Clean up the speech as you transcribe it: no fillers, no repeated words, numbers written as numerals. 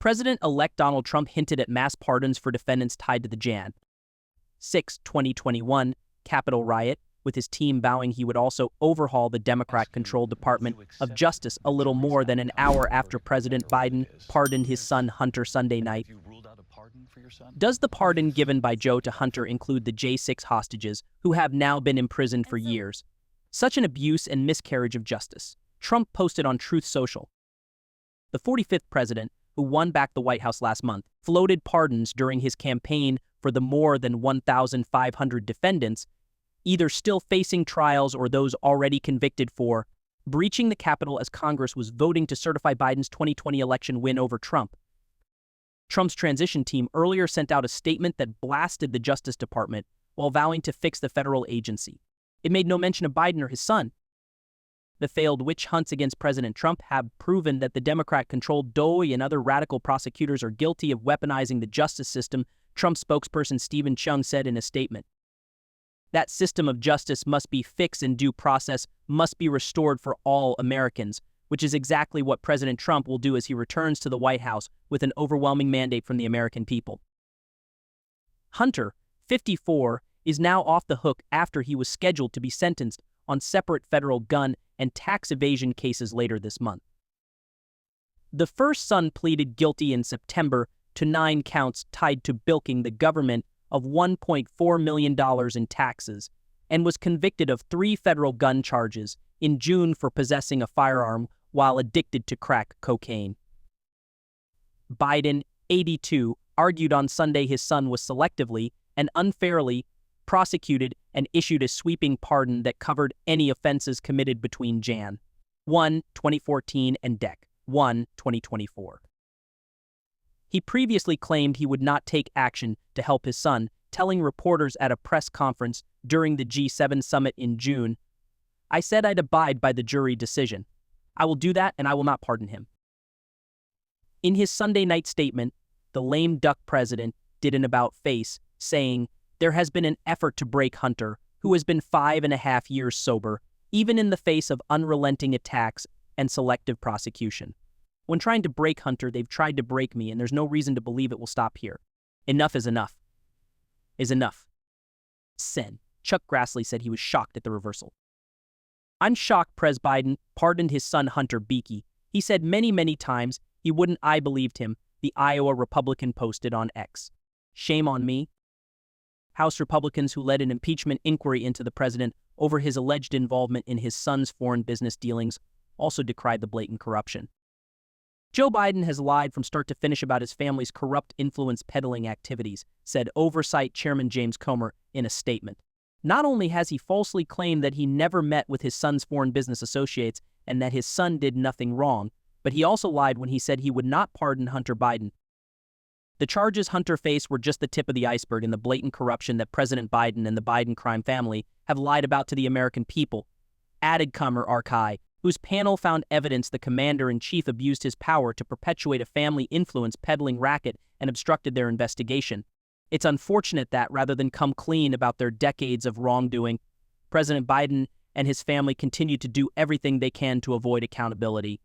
President-elect Donald Trump hinted at mass pardons for defendants tied to the Jan. 6, 2021 Capitol riot, with his team vowing he would also overhaul the Democrat-controlled Department of Justice a little more than an hour after President Biden pardoned his son Hunter Sunday night. Does the pardon given by Joe to Hunter include the J6 hostages, who have now been imprisoned for years? Such an abuse and miscarriage of justice. Trump posted on Truth Social. The 45th president, who won back the White House last month, floated pardons during his campaign for the more than 1,500 defendants, either still facing trials or those already convicted for breaching the Capitol as Congress was voting to certify Biden's 2020 election win over Trump. Trump's transition team earlier sent out a statement that blasted the Justice Department while vowing to fix the federal agency. It made no mention of Biden or his son. The failed witch hunts against President Trump have proven that the Democrat-controlled DOE and other radical prosecutors are guilty of weaponizing the justice system, Trump spokesperson Stephen Chung said in a statement. That system of justice must be fixed and due process must be restored for all Americans, which is exactly what President Trump will do as he returns to the White House with an overwhelming mandate from the American people. Hunter, 54, is now off the hook after he was scheduled to be sentenced on separate federal gun and tax evasion cases later this month. The first son pleaded guilty in September to 9 counts tied to bilking the government of $1.4 million in taxes and was convicted of 3 federal gun charges in June for possessing a firearm while addicted to crack cocaine. Biden, 82, argued on Sunday his son was selectively and unfairly prosecuted and issued a sweeping pardon that covered any offenses committed between Jan. 1, 2014 and Dec. 1, 2024. He previously claimed he would not take action to help his son, telling reporters at a press conference during the G7 summit in June, "I said I'd abide by the jury decision. I will do that and I will not pardon him." In his Sunday night statement, the lame duck president did an about-face, saying, "There has been an effort to break Hunter, who has been 5.5 years sober, even in the face of unrelenting attacks and selective prosecution. When trying to break Hunter, they've tried to break me, and there's no reason to believe it will stop here. Enough is enough. Is enough." Sen. Chuck Grassley said he was shocked at the reversal. "I'm shocked Pres Biden pardoned his son Hunter Beaky. He said many times he wouldn't. I believed him," the Iowa Republican posted on X. "Shame on me." House Republicans who led an impeachment inquiry into the president over his alleged involvement in his son's foreign business dealings also decried the blatant corruption. "Joe Biden has lied from start to finish about his family's corrupt influence peddling activities," said Oversight Chairman James Comer in a statement. "Not only has he falsely claimed that he never met with his son's foreign business associates and that his son did nothing wrong, but he also lied when he said he would not pardon Hunter Biden. The charges Hunter faced were just the tip of the iceberg in the blatant corruption that President Biden and the Biden crime family have lied about to the American people," added Comer Archai, whose panel found evidence the commander-in-chief abused his power to perpetuate a family influence peddling racket and obstructed their investigation. "It's unfortunate that, rather than come clean about their decades of wrongdoing, President Biden and his family continue to do everything they can to avoid accountability."